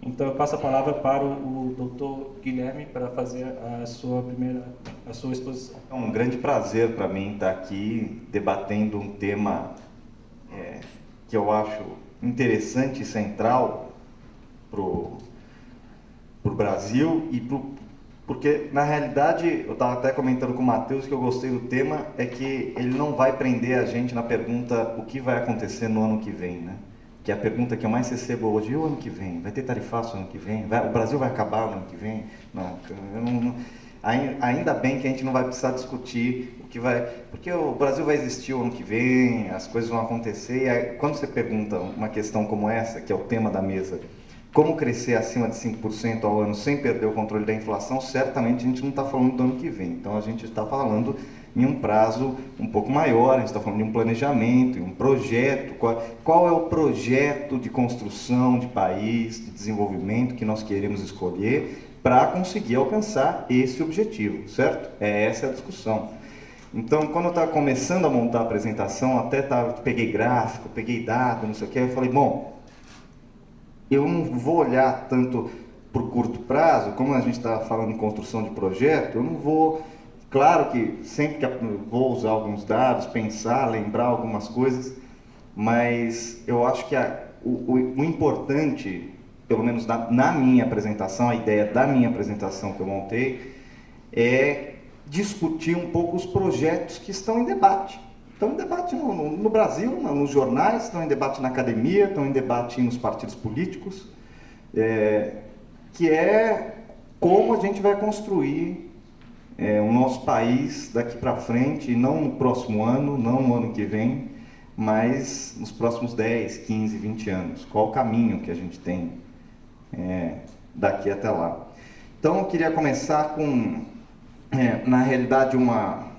Então eu passo a palavra para o Dr. Guilherme para fazer a sua exposição. É um grande prazer para mim estar aqui debatendo um tema que eu acho interessante e central para o Brasil porque na realidade eu estava até comentando com o Matheus que eu gostei do tema é que ele não vai prender a gente na pergunta o que vai acontecer no ano que vem, né? Que é a pergunta que eu mais recebo hoje: e o ano que vem? Vai ter tarifaço no ano que vem? O Brasil vai acabar no ano que vem? Não, ainda bem que a gente não vai precisar discutir o que vai... Porque o Brasil vai existir o ano que vem, as coisas vão acontecer, e aí, quando você pergunta uma questão como essa, que é o tema da mesa, como crescer acima de 5% ao ano sem perder o controle da inflação, certamente a gente não está falando do ano que vem. Então a gente está falando em um prazo um pouco maior, a gente está falando de um planejamento, um projeto. Qual é o projeto de construção de país, de desenvolvimento que nós queremos escolher para conseguir alcançar esse objetivo, certo? Essa é a discussão. Então, quando eu estava começando a montar a apresentação, peguei gráfico, peguei dado, não sei o que, eu falei, bom, eu não vou olhar tanto para o curto prazo, como a gente está falando em construção de projeto, eu não vou... Claro que sempre que eu vou usar alguns dados, pensar, lembrar algumas coisas, mas eu acho que o importante, pelo menos na minha apresentação, a ideia da minha apresentação que eu montei, é discutir um pouco os projetos que estão em debate. Estão em debate no Brasil, nos jornais, estão em debate na academia, estão em debate nos partidos políticos, que é como a gente vai construir o nosso país daqui para frente, não no próximo ano, não no ano que vem, mas nos próximos 10, 15, 20 anos. Qual o caminho que a gente tem daqui até lá? Então eu queria começar com, na realidade, uma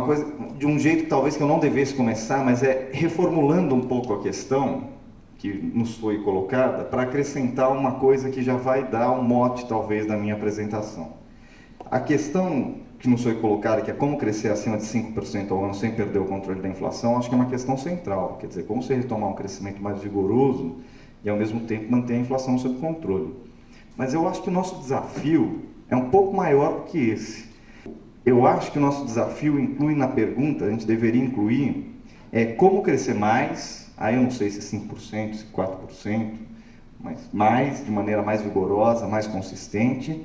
coisa, de um jeito que talvez que eu não devesse começar, mas reformulando um pouco a questão que nos foi colocada, para acrescentar uma coisa que já vai dar um mote, talvez, da minha apresentação. A questão que nos foi colocada, que é como crescer acima de 5% ao ano sem perder o controle da inflação, acho que é uma questão central. Quer dizer, como você retomar um crescimento mais vigoroso e, ao mesmo tempo, manter a inflação sob controle. Mas eu acho que o nosso desafio é um pouco maior do que esse. Eu acho que o nosso desafio inclui na pergunta, a gente deveria incluir, como crescer mais, aí eu não sei se 5%, se 4%, mas mais, de maneira mais vigorosa, mais consistente,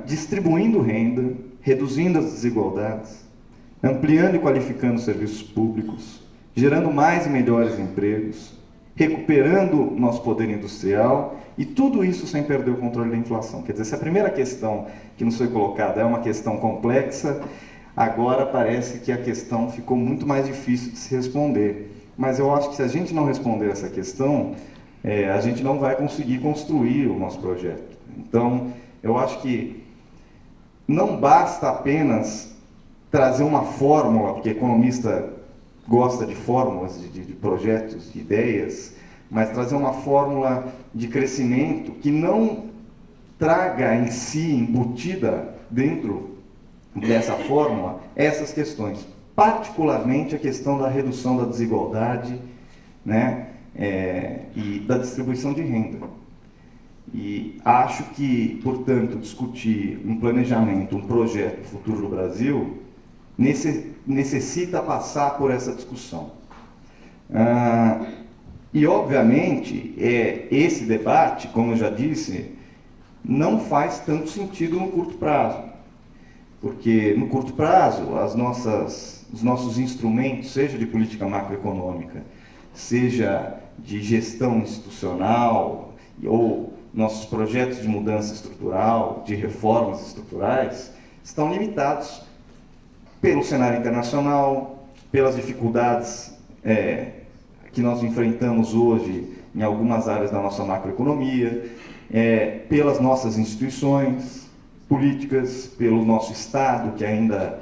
distribuindo renda, reduzindo as desigualdades, ampliando e qualificando os serviços públicos, gerando mais e melhores empregos, recuperando nosso poder industrial, e tudo isso sem perder o controle da inflação. Quer dizer, se a primeira questão que nos foi colocada é uma questão complexa, agora parece que a questão ficou muito mais difícil de se responder. Mas eu acho que se a gente não responder essa questão, a gente não vai conseguir construir o nosso projeto. Então, eu acho que não basta apenas trazer uma fórmula, porque economista gosta de fórmulas, de projetos, de ideias, mas trazer uma fórmula de crescimento que não traga em si, embutida dentro dessa fórmula, essas questões. Particularmente a questão da redução da desigualdade, né, e da distribuição de renda. E acho que, portanto, discutir um planejamento, um projeto futuro do Brasil, necessita passar por essa discussão. E, obviamente, esse debate, como eu já disse, não faz tanto sentido no curto prazo. Porque, no curto prazo, os nossos instrumentos, seja de política macroeconômica, seja de gestão institucional, ou nossos projetos de mudança estrutural, de reformas estruturais, estão limitados pelo cenário internacional, pelas dificuldades que nós enfrentamos hoje em algumas áreas da nossa macroeconomia, pelas nossas instituições políticas, pelo nosso Estado, que ainda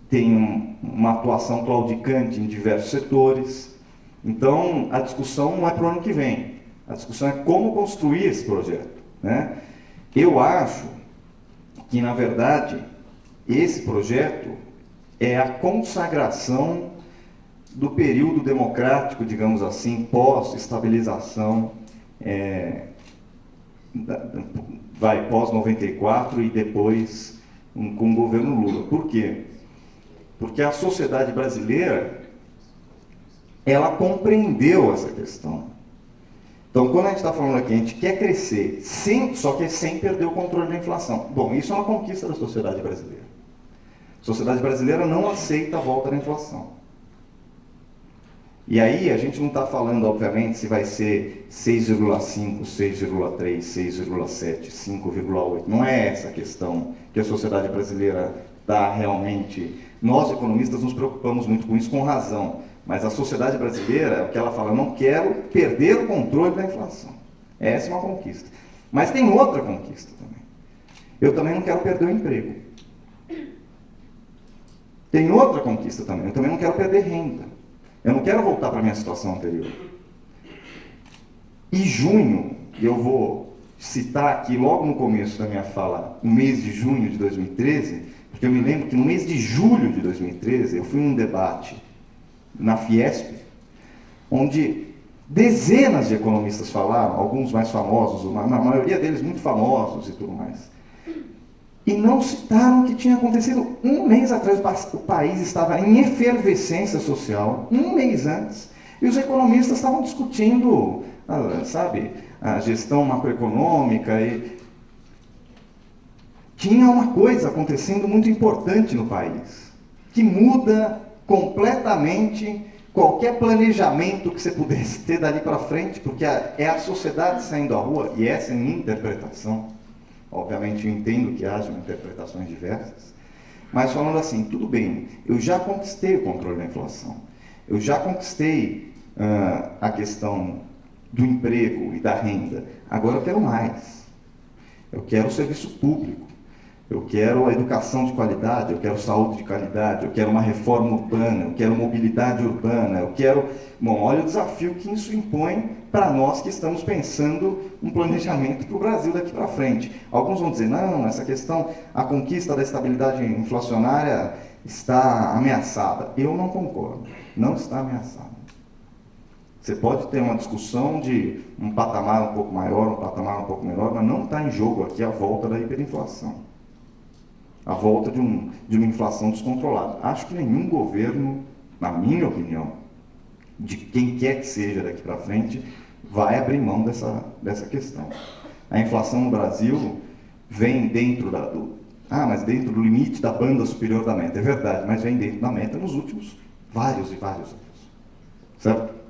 tem uma atuação claudicante em diversos setores. Então, a discussão não é para o ano que vem, a discussão é como construir esse projeto, né? Eu acho que, na verdade, esse projeto é a consagração do período democrático, digamos assim, pós-estabilização, pós-94 e depois com o governo Lula. Por quê? Porque a sociedade brasileira, ela compreendeu essa questão. Então, quando a gente está falando aqui, a gente quer crescer, só que sem perder o controle da inflação. Bom, isso é uma conquista da sociedade brasileira. A sociedade brasileira não aceita a volta da inflação. E aí, a gente não está falando, obviamente, se vai ser 6,5, 6,3, 6,7, 5,8. Não é essa a questão que a sociedade brasileira está realmente... Nós, economistas, nos preocupamos muito com isso, com razão. Mas a sociedade brasileira, o que ela fala, eu não quero perder o controle da inflação. Essa é uma conquista. Mas tem outra conquista também. Eu também não quero perder o emprego. Tem outra conquista também. Eu também não quero perder renda. Eu não quero voltar para a minha situação anterior. E junho, eu vou citar aqui logo no começo da minha fala, o mês de junho de 2013, porque eu me lembro que no mês de julho de 2013, eu fui num debate na Fiesp, onde dezenas de economistas falaram, alguns mais famosos, a maioria deles muito famosos e tudo mais, e não citaram o que tinha acontecido um mês atrás. O país estava em efervescência social, um mês antes, e os economistas estavam discutindo, sabe, a gestão macroeconômica, e tinha uma coisa acontecendo muito importante no país, que muda completamente qualquer planejamento que você pudesse ter dali para frente, porque é a sociedade saindo à rua, e essa é a minha interpretação. Obviamente eu entendo que haja interpretações diversas, mas falando assim, tudo bem, eu já conquistei o controle da inflação, eu já conquistei a questão do emprego e da renda, agora eu quero mais. Eu quero o serviço público, eu quero a educação de qualidade, eu quero saúde de qualidade, eu quero uma reforma urbana, eu quero mobilidade urbana, eu quero... Bom, olha o desafio que isso impõe para nós que estamos pensando um planejamento para o Brasil daqui para frente. Alguns vão dizer, não, essa questão, a conquista da estabilidade inflacionária está ameaçada. Eu não concordo, não está ameaçada. Você pode ter uma discussão de um patamar um pouco maior, um patamar um pouco menor, mas não está em jogo aqui a volta da hiperinflação. A volta de uma inflação descontrolada. Acho que nenhum governo, na minha opinião, de quem quer que seja daqui para frente, vai abrir mão dessa questão. A inflação no Brasil vem dentro mas dentro do limite da banda superior da meta. É verdade, mas vem dentro da meta nos últimos vários e vários anos. Certo?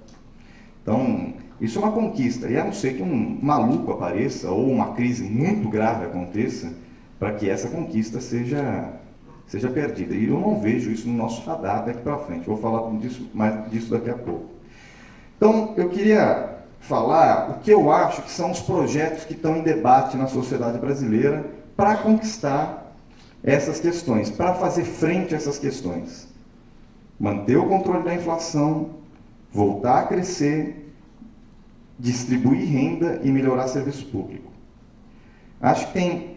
Então, isso é uma conquista. E a não ser que um maluco apareça ou uma crise muito grave aconteça para que essa conquista seja perdida. E eu não vejo isso no nosso radar daqui para frente. Vou falar mais disso daqui a pouco. Então, eu queria falar o que eu acho que são os projetos que estão em debate na sociedade brasileira para conquistar essas questões, para fazer frente a essas questões. Manter o controle da inflação, voltar a crescer, distribuir renda e melhorar serviço público. Acho que tem...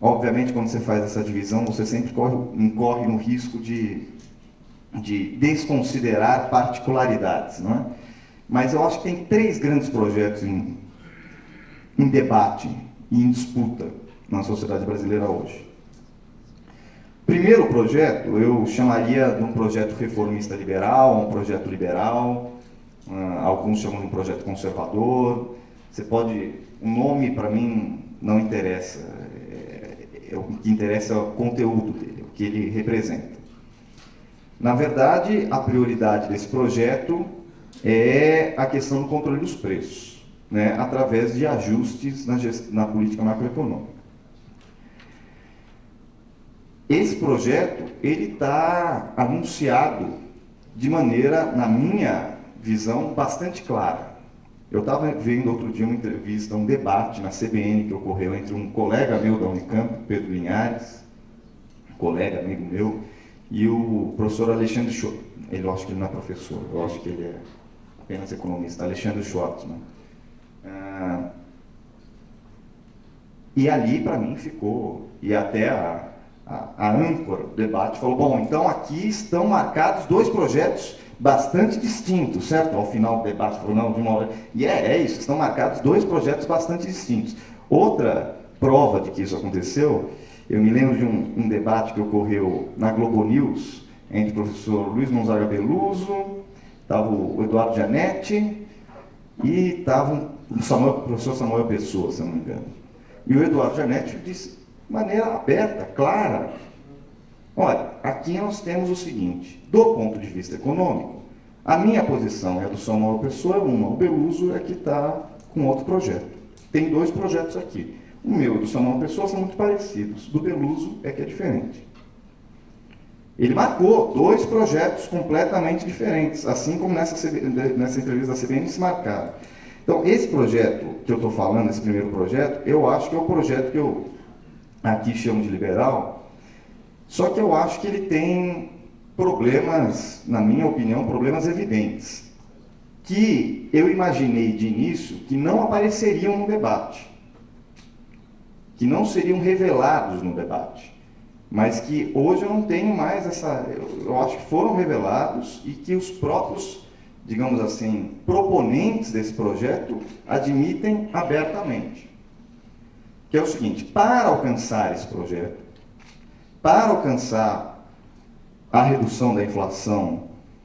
Obviamente, quando você faz essa divisão, você sempre incorre no risco de desconsiderar particularidades, não é? Mas eu acho que tem 3 grandes projetos em debate e em disputa na sociedade brasileira hoje. Primeiro projeto, eu chamaria de um projeto reformista liberal, um projeto liberal, alguns chamam de um projeto conservador. O nome para mim não interessa. O que interessa é o conteúdo dele, o que ele representa. Na verdade, a prioridade desse projeto é a questão do controle dos preços, né, através de ajustes na política macroeconômica. Esse projeto ele está anunciado de maneira, na minha visão, bastante clara. Eu estava vendo outro dia uma entrevista, um debate na CBN que ocorreu entre um colega meu da Unicamp, Pedro Linhares, colega, amigo meu, e o professor Alexandre Schwartzman. Eu acho que ele não é professor, eu acho que ele é apenas economista, Alexandre Schwartzman. E ali, para mim, ficou, e até a âncora do debate falou, bom, então aqui estão marcados 2 projetos bastante distintos, certo? Ao final do debate, falou, não, de uma hora. E é isso, estão marcados 2 projetos bastante distintos. Outra prova de que isso aconteceu, eu me lembro de um debate que ocorreu na Globo News, entre o professor Luiz Gonzaga Beluso, estava o Eduardo Gianetti e estava o professor Samuel Pessoa, se não me engano. E o Eduardo Gianetti disse, de maneira aberta, clara, olha, aqui nós temos o seguinte, do ponto de vista econômico, a minha posição e a do Samuel Pessoa é uma, o Beluso é que está com outro projeto. Tem 2 projetos aqui. O meu e o do Samuel Pessoa são muito parecidos, do Beluso é que é diferente. Ele marcou 2 projetos completamente diferentes, assim como nessa entrevista da CBN se marcaram. Então, esse projeto que eu estou falando, esse primeiro projeto, eu acho que é o projeto que eu aqui chamo de liberal, só que eu acho que ele tem problemas, na minha opinião, problemas evidentes, que eu imaginei de início que não apareceriam no debate, que não seriam revelados no debate, mas que hoje eu não tenho mais essa... Eu acho que foram revelados e que os próprios, digamos assim, proponentes desse projeto admitem abertamente. Que é o seguinte, para alcançar esse projeto, para alcançar a redução da inflação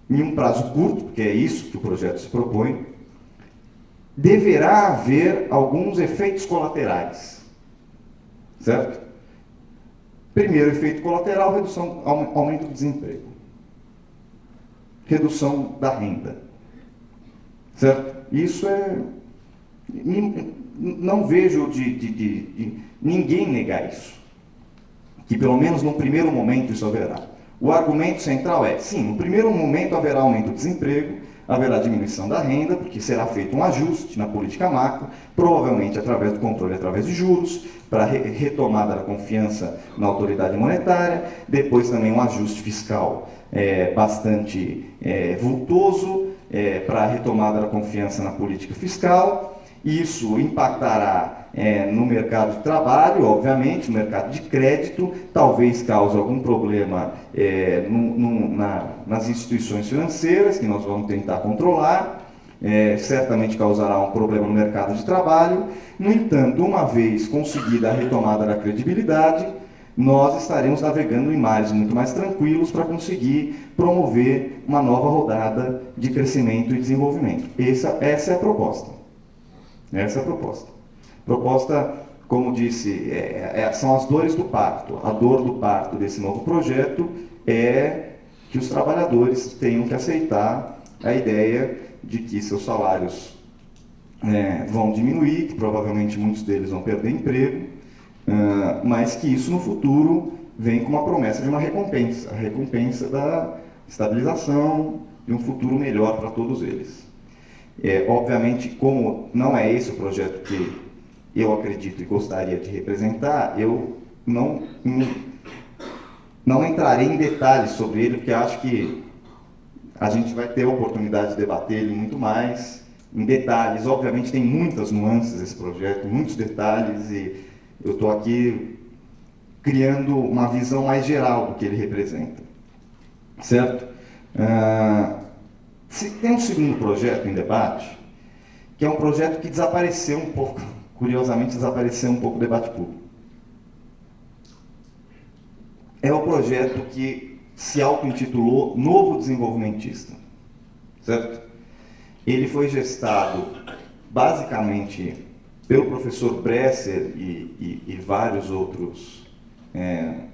em um prazo curto, porque é isso que o projeto se propõe, deverá haver alguns efeitos colaterais, certo? Primeiro efeito colateral, aumento do desemprego, redução da renda, certo? Isso é... Não vejo de ninguém negar isso, que pelo menos no primeiro momento isso haverá. O argumento central é, sim, no primeiro momento haverá aumento do desemprego, haverá diminuição da renda, porque será feito um ajuste na política macro, provavelmente através do controle, através de juros, para retomada da confiança na autoridade monetária, depois também um ajuste fiscal bastante vultoso, para a retomada da confiança na política fiscal. Isso impactará no mercado de trabalho, obviamente, no mercado de crédito, talvez cause algum problema nas instituições financeiras, que nós vamos tentar controlar, certamente causará um problema no mercado de trabalho. No entanto, uma vez conseguida a retomada da credibilidade, nós estaremos navegando em mares muito mais tranquilos para conseguir promover uma nova rodada de crescimento e desenvolvimento. Essa é a proposta. Essa é a proposta. Proposta, como disse, são as dores do parto. A dor do parto desse novo projeto é que os trabalhadores tenham que aceitar a ideia de que seus salários vão diminuir, que provavelmente muitos deles vão perder emprego, mas que isso no futuro vem com uma promessa de uma recompensa, a recompensa da estabilização e um futuro melhor para todos eles. Obviamente, como não é esse o projeto que eu acredito e gostaria de representar, eu não entrarei em detalhes sobre ele, porque acho que a gente vai ter a oportunidade de debater ele muito mais em detalhes. Obviamente tem muitas nuances esse projeto, muitos detalhes, e eu estou aqui criando uma visão mais geral do que ele representa, certo? Se tem um segundo projeto em debate, que é um projeto que desapareceu um pouco, curiosamente desapareceu um pouco do debate público. É o projeto que se auto-intitulou Novo Desenvolvimentista, certo? Ele foi gestado basicamente pelo professor Bresser e vários outros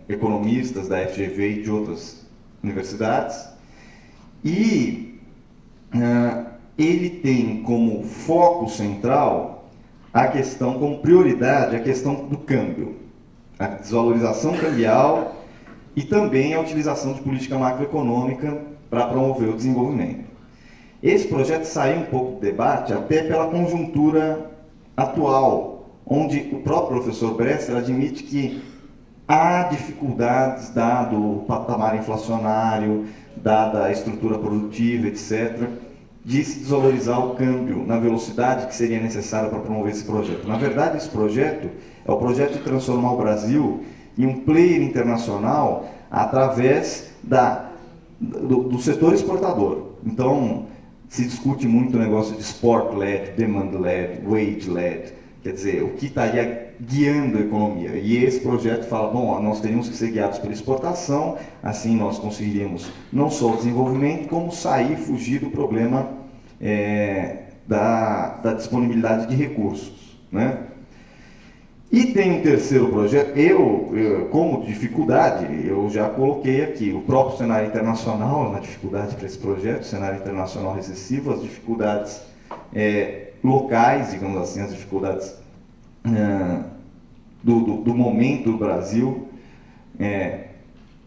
economistas da FGV e de outras universidades, e ele tem como foco central a questão, como prioridade, a questão do câmbio, a desvalorização cambial e também a utilização de política macroeconômica para promover o desenvolvimento. Esse projeto saiu um pouco do debate até pela conjuntura atual, onde o próprio professor Bresser admite que há dificuldades, dado o patamar inflacionário, dada a estrutura produtiva, etc., de se desvalorizar o câmbio na velocidade que seria necessária para promover esse projeto. Na verdade, esse projeto é o projeto de transformar o Brasil em um player internacional através do setor exportador. Então, se discute muito o negócio de sport-led, demand-led, wage-led, quer dizer, o que estaria guiando a economia. E esse projeto fala, bom, nós teríamos que ser guiados pela exportação, assim nós conseguiríamos não só o desenvolvimento, como sair, fugir do problema da disponibilidade de recursos, né? E tem um terceiro projeto, como dificuldade, eu já coloquei aqui, o próprio cenário internacional, uma dificuldade para esse projeto, o cenário internacional recessivo, as dificuldades locais, digamos assim, as dificuldades do momento do Brasil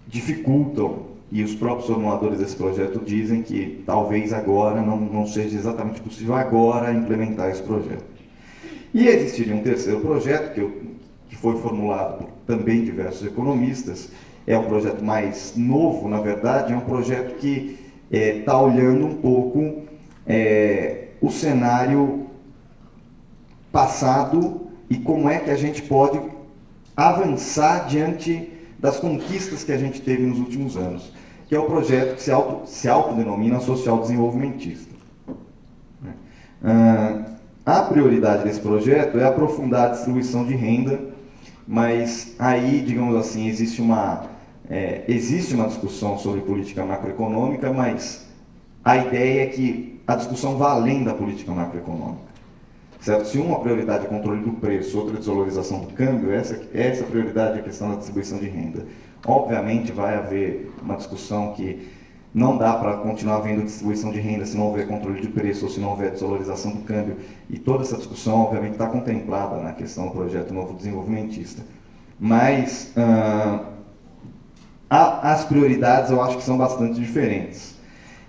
dificultam, e os próprios formuladores desse projeto dizem que talvez agora não seja exatamente possível agora implementar esse projeto. E existiria um terceiro projeto, que foi formulado por também diversos economistas, é um projeto mais novo, na verdade, é um projeto que está olhando um pouco o cenário passado e como é que a gente pode avançar diante das conquistas que a gente teve nos últimos anos, que é o projeto que se autodenomina social desenvolvimentista. A prioridade desse projeto é aprofundar a distribuição de renda, mas aí, digamos assim, existe uma discussão sobre política macroeconômica, mas a ideia é que a discussão vá além da política macroeconômica. Certo? Se uma prioridade é controle do preço, outra é desvalorização do câmbio, essa prioridade é a questão da distribuição de renda. Obviamente vai haver uma discussão que não dá para continuar havendo distribuição de renda se não houver controle de preço ou se não houver desvalorização do câmbio. E toda essa discussão, obviamente, está contemplada na questão do projeto novo desenvolvimentista. Mas as prioridades eu acho que são bastante diferentes.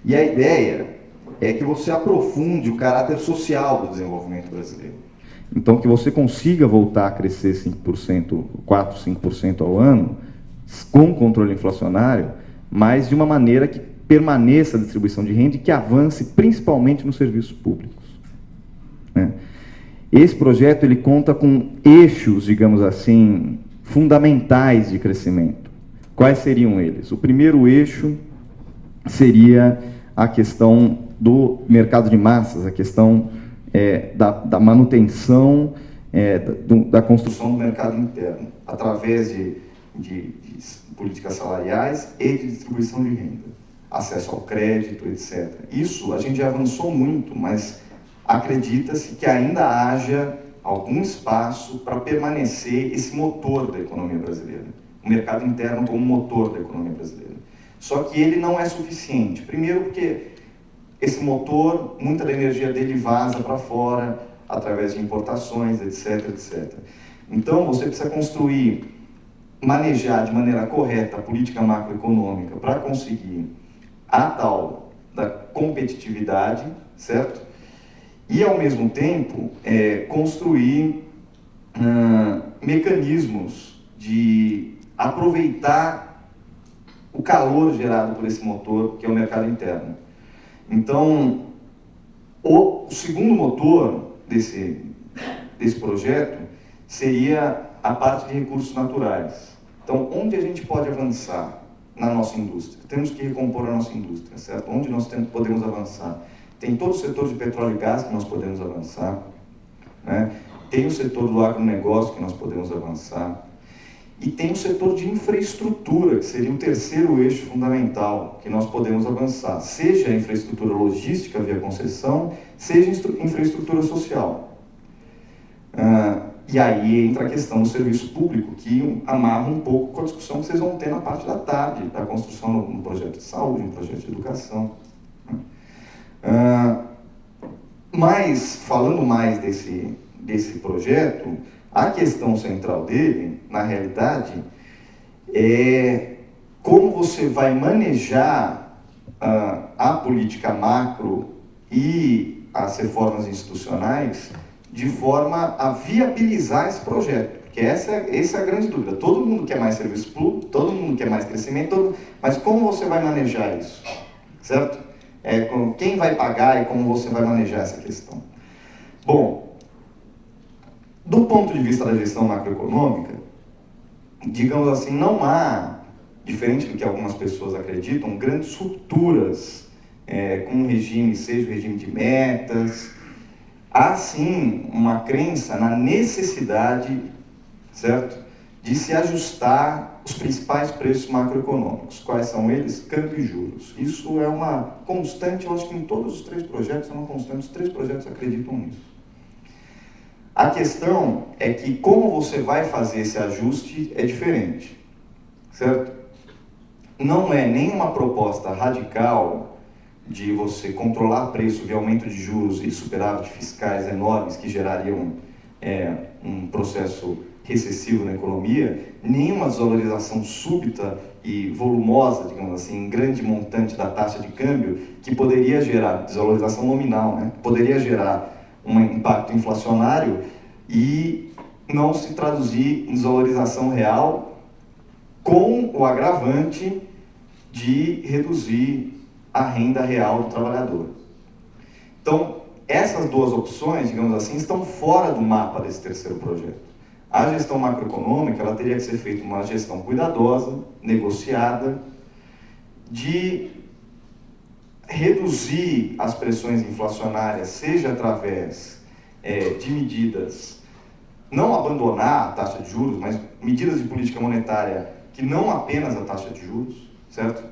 E a ideia é que você aprofunde o caráter social do desenvolvimento brasileiro. Então, que você consiga voltar a crescer 5%, 4%, 5% ao ano, com controle inflacionário, mas de uma maneira que permaneça a distribuição de renda e que avance principalmente nos serviços públicos. Né? Esse projeto ele conta com eixos, digamos assim, fundamentais de crescimento. Quais seriam eles? O primeiro eixo seria a questão do mercado de massas, a questão da manutenção, da construção do mercado interno, através de políticas salariais e de distribuição de renda, acesso ao crédito, etc. Isso a gente já avançou muito, mas acredita-se que ainda haja algum espaço para permanecer esse motor da economia brasileira, o mercado interno como motor da economia brasileira. Só que ele não é suficiente. Primeiro porque esse motor, muita da energia dele vaza para fora, através de importações, etc, etc. Então, você precisa manejar de maneira correta a política macroeconômica para conseguir a tal da competitividade, certo? E, ao mesmo tempo, construir mecanismos de aproveitar o calor gerado por esse motor, que é o mercado interno. Então, o segundo motor desse projeto seria a parte de recursos naturais. Então, onde a gente pode avançar na nossa indústria? Temos que recompor a nossa indústria, certo? Onde nós podemos avançar? Tem todo o setor de petróleo e gás que nós podemos avançar, né? Tem o setor do agronegócio que nós podemos avançar, e tem o setor de infraestrutura, que seria o terceiro eixo fundamental que nós podemos avançar, seja a infraestrutura logística via concessão, seja infraestrutura social. E aí entra a questão do serviço público, que amarra um pouco com a discussão que vocês vão ter na parte da tarde, da construção no projeto de saúde, no projeto de educação. Mas, falando mais desse projeto, a questão central dele, na realidade, é como você vai manejar a política macro e as reformas institucionais de forma a viabilizar esse projeto. Porque essa é a grande dúvida. Todo mundo quer mais serviço público, todo mundo quer mais crescimento, mas como você vai manejar isso? Certo? Quem vai pagar e como você vai manejar essa questão? Bom, do ponto de vista da gestão macroeconômica, digamos assim, não há, diferente do que algumas pessoas acreditam, grandes rupturas com um regime, seja o regime de metas. Há sim uma crença na necessidade, certo, de se ajustar os principais preços macroeconômicos. Quais são eles? Câmbio e juros. Isso é uma constante, eu acho que em todos os 3 projetos é uma constante, os 3 projetos acreditam nisso. A questão é que como você vai fazer esse ajuste é diferente, certo? Não é nenhuma proposta radical de você controlar preço via aumento de juros e superávit fiscais enormes que gerariam um processo recessivo na economia, nenhuma desvalorização súbita e volumosa, digamos assim, em grande montante da taxa de câmbio, que poderia gerar desvalorização nominal, né? Poderia gerar um impacto inflacionário e não se traduzir em desvalorização real, com o agravante de reduzir a renda real do trabalhador. Então, essas 2 opções, digamos assim, estão fora do mapa desse 3º projeto. A gestão macroeconômica, ela teria que ser feita uma gestão cuidadosa, negociada, de reduzir as pressões inflacionárias, seja através de medidas, não abandonar a taxa de juros, mas medidas de política monetária que não apenas a taxa de juros, certo?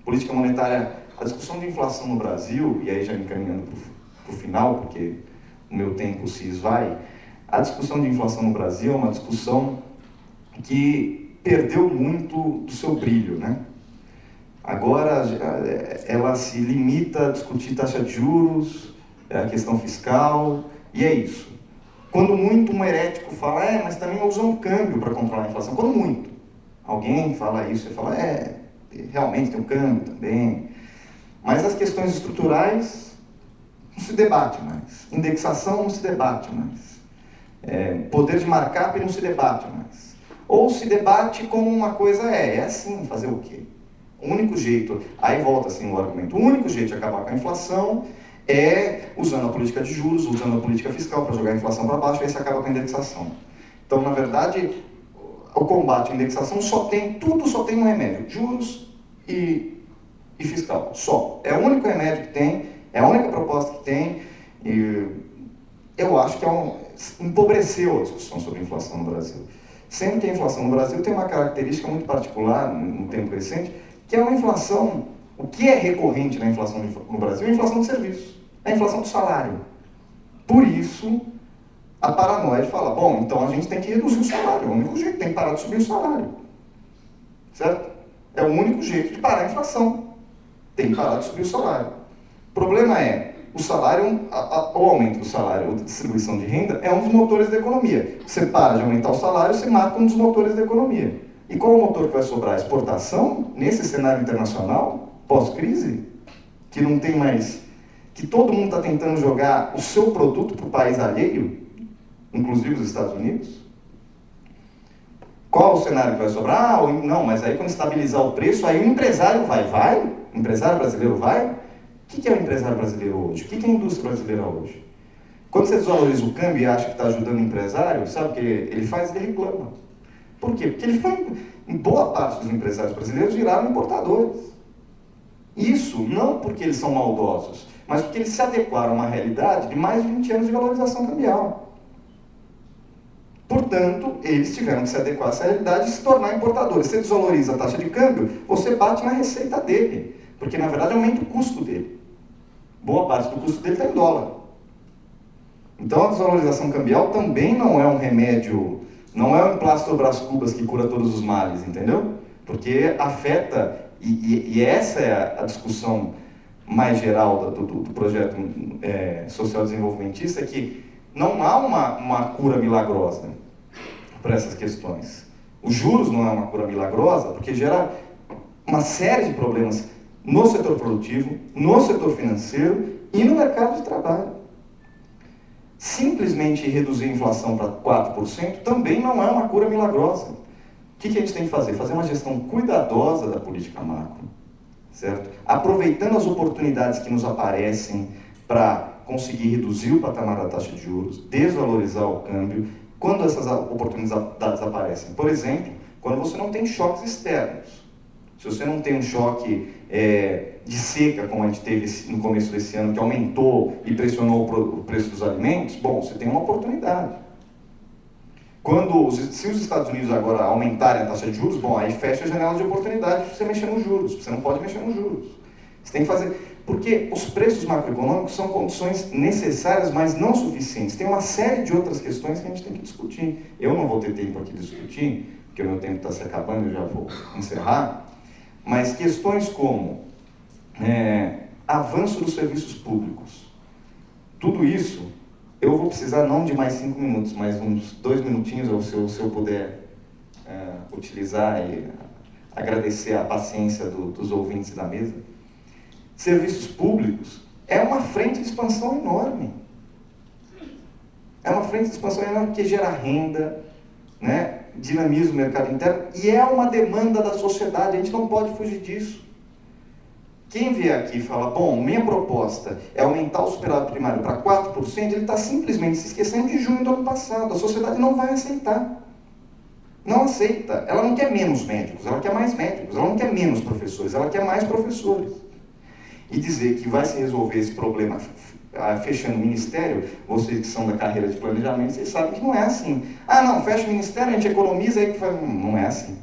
Política monetária, a discussão de inflação no Brasil, e aí já me encaminhando para o final, porque o meu tempo se esvai, a discussão de inflação no Brasil é uma discussão que perdeu muito do seu brilho, né? Agora ela se limita a discutir taxa de juros, a questão fiscal, e é isso. Quando muito um herético fala, mas também usa um câmbio para controlar a inflação. Quando muito alguém fala isso, você fala, realmente tem um câmbio também. Mas as questões estruturais não se debate mais. Indexação não se debate mais. Poder de markup não se debate mais. Ou se debate como uma coisa assim, fazer o quê? O único jeito, aí volta assim o argumento, o único jeito de acabar com a inflação é usando a política de juros, usando a política fiscal para jogar a inflação para baixo, e aí você acaba com a indexação. Então, na verdade, o combate à indexação só tem um remédio, juros e fiscal, só. É o único remédio que tem, é a única proposta que tem, e eu acho que empobreceu a discussão sobre inflação no Brasil. Sendo que a inflação no Brasil tem uma característica muito particular, no tempo recente, que é uma inflação, o que é recorrente na inflação no Brasil é a inflação de serviços, é a inflação do salário. Por isso, a paranoia de falar, bom, então a gente tem que reduzir o salário, é o único jeito, tem que parar de subir o salário. Certo? É o único jeito de parar a inflação, tem que parar de subir o salário. O problema é, o salário, o aumento do salário, a distribuição de renda, é um dos motores da economia. Você para de aumentar o salário, você mata um dos motores da economia. E qual o motor que vai sobrar? A exportação, nesse cenário internacional, pós-crise, que não tem mais, que todo mundo está tentando jogar o seu produto para o país alheio, inclusive os Estados Unidos? Qual o cenário que vai sobrar? Não, mas aí quando estabilizar o preço, aí o empresário vai? O empresário brasileiro vai? O que é o empresário brasileiro hoje? O que é a indústria brasileira hoje? Quando você desvaloriza o câmbio e acha que está ajudando o empresário, sabe o que ele faz? Ele reclama. Por quê? Porque ele foi, em boa parte dos empresários brasileiros viraram importadores. Isso não porque eles são maldosos, mas porque eles se adequaram a uma realidade de mais de 20 anos de valorização cambial. Portanto, eles tiveram que se adequar a essa realidade e se tornar importadores. Se você desvaloriza a taxa de câmbio, você bate na receita dele, porque na verdade aumenta o custo dele. Boa parte do custo dele está em dólar. Então a desvalorização cambial também não é um remédio, não é um emplastro Brás Cubas que cura todos os males, entendeu? Porque afeta, e essa é a discussão mais geral do projeto social desenvolvimentista, que não há uma cura milagrosa para essas questões. Os juros não é uma cura milagrosa, porque gera uma série de problemas no setor produtivo, no setor financeiro e no mercado de trabalho. Simplesmente reduzir a inflação para 4% também não é uma cura milagrosa. O que a gente tem que fazer? Fazer uma gestão cuidadosa da política macro, certo? Aproveitando as oportunidades que nos aparecem para conseguir reduzir o patamar da taxa de juros, desvalorizar o câmbio, quando essas oportunidades aparecem. Por exemplo, quando você não tem choques externos. se você não tem um choque de seca, como a gente teve no começo desse ano, que aumentou e pressionou o preço dos alimentos, bom, você tem uma oportunidade. Se os Estados Unidos agora aumentarem a taxa de juros, bom, aí fecha a janela de oportunidade para você mexer nos juros. Você não pode mexer nos juros. Você tem que fazer... Porque os preços macroeconômicos são condições necessárias, mas não suficientes. Tem uma série de outras questões que a gente tem que discutir. Eu não vou ter tempo aqui de discutir, porque o meu tempo está se acabando, eu já vou encerrar. Mas questões como avanço dos serviços públicos. Tudo isso, eu vou precisar não de mais 5 minutos, mas uns 2 minutinhos, ou se eu puder utilizar e agradecer a paciência dos ouvintes da mesa. Serviços públicos é uma frente de expansão enorme. É uma frente de expansão enorme porque gera renda, né? Dinamiza o mercado interno e é uma demanda da sociedade, a gente não pode fugir disso. Quem vier aqui e fala, bom, minha proposta é aumentar o superávit primário para 4%, ele está simplesmente se esquecendo de junho do ano passado. A sociedade não vai aceitar. Não aceita. Ela não quer menos médicos, ela quer mais médicos. Ela não quer menos professores, ela quer mais professores. E dizer que vai se resolver esse problema fechando o ministério, vocês que são da carreira de planejamento, vocês sabem que não é assim. Ah, não, fecha o ministério, a gente economiza, aí que faz... Não é assim.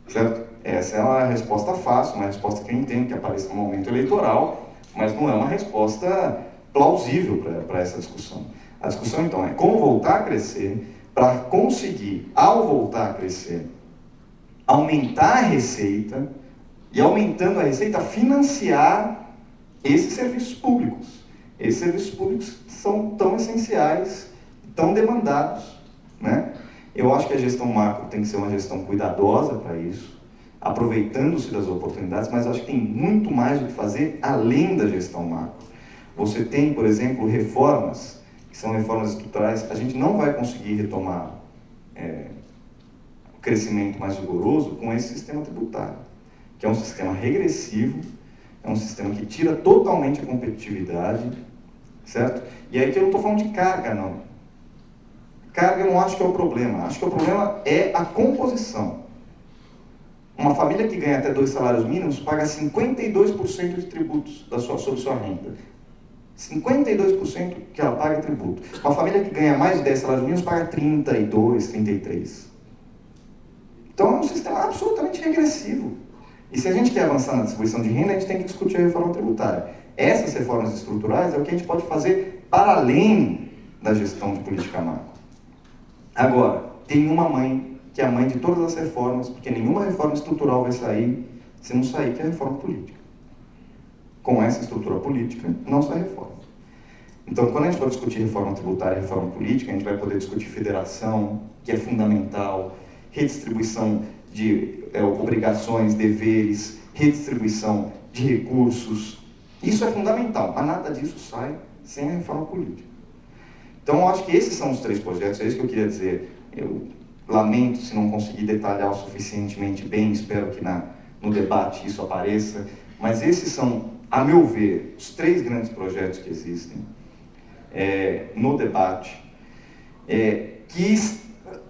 Certo? Essa é uma resposta fácil, uma resposta que eu entendo que apareça no momento eleitoral, mas não é uma resposta plausível para essa discussão. A discussão, então, é como voltar a crescer, para conseguir, ao voltar a crescer, aumentar a receita, e aumentando a receita, financiar esses serviços públicos. Esses serviços públicos são tão essenciais, tão demandados, né? Eu acho que a gestão macro tem que ser uma gestão cuidadosa para isso, aproveitando-se das oportunidades, mas acho que tem muito mais o que fazer além da gestão macro. Você tem, por exemplo, reformas, que são reformas estruturais. A gente não vai conseguir retomar o crescimento mais rigoroso com esse sistema tributário, que é um sistema regressivo, é um sistema que tira totalmente a competitividade, certo? E aí que eu não estou falando de carga, não. Carga eu não acho que é o problema, acho que o problema é a composição. Uma família que ganha até 2 salários mínimos paga 52% de tributos sobre sua renda. 52% que ela paga em tributo. Uma família que ganha mais de 10 salários mínimos paga 32, 33. Então é um sistema absolutamente regressivo. E se a gente quer avançar na distribuição de renda, a gente tem que discutir a reforma tributária. Essas reformas estruturais é o que a gente pode fazer para além da gestão de política macro. Agora, tem uma mãe, que é a mãe de todas as reformas, porque nenhuma reforma estrutural vai sair se não sair, que é a reforma política. Com essa estrutura política, não sai reforma. Então, quando a gente for discutir reforma tributária e reforma política, a gente vai poder discutir federação, que é fundamental, redistribuição de obrigações, deveres, redistribuição de recursos. Isso é fundamental, mas nada disso sai sem a reforma política. Então, eu acho que esses são os 3 projetos, é isso que eu queria dizer. Eu lamento se não conseguir detalhar o suficientemente bem, espero que no debate isso apareça, mas esses são, a meu ver, os 3 grandes projetos que existem no debate, que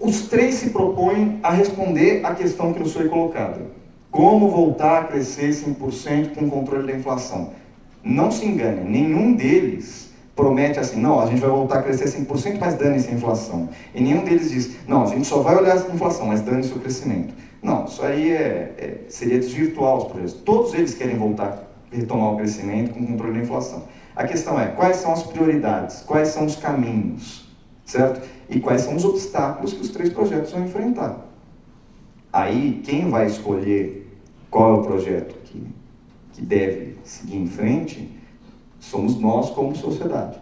os 3 se propõem a responder à questão que nos foi colocada. Como voltar a crescer 5% com o controle da inflação? Não se engane, nenhum deles promete assim, não, a gente vai voltar a crescer 5%, mas dane-se a inflação. E nenhum deles diz, não, a gente só vai olhar a inflação, mas dane-se o crescimento. Não, isso aí seria desvirtuar os projetos. Todos eles querem voltar a retomar o crescimento com o controle da inflação. A questão é, quais são as prioridades? Quais são os caminhos? Certo? E quais são os obstáculos que os 3 projetos vão enfrentar. Aí, quem vai escolher qual é o projeto que deve seguir em frente, somos nós como sociedade.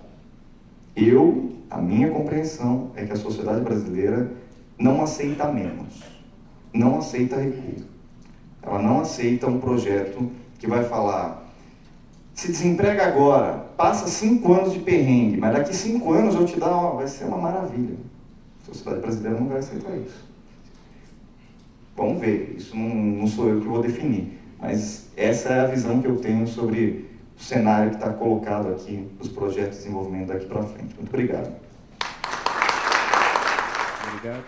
A minha compreensão é que a sociedade brasileira não aceita menos, não aceita recuo. Ela não aceita um projeto que vai falar, se desemprega agora, passa 5 anos de perrengue, mas daqui 5 anos eu te dar, vai ser uma maravilha. A sociedade brasileira não vai aceitar isso. Vamos ver, isso não sou eu que vou definir, mas essa é a visão que eu tenho sobre o cenário que está colocado aqui, dos projetos de desenvolvimento daqui para frente. Muito obrigado. Obrigado.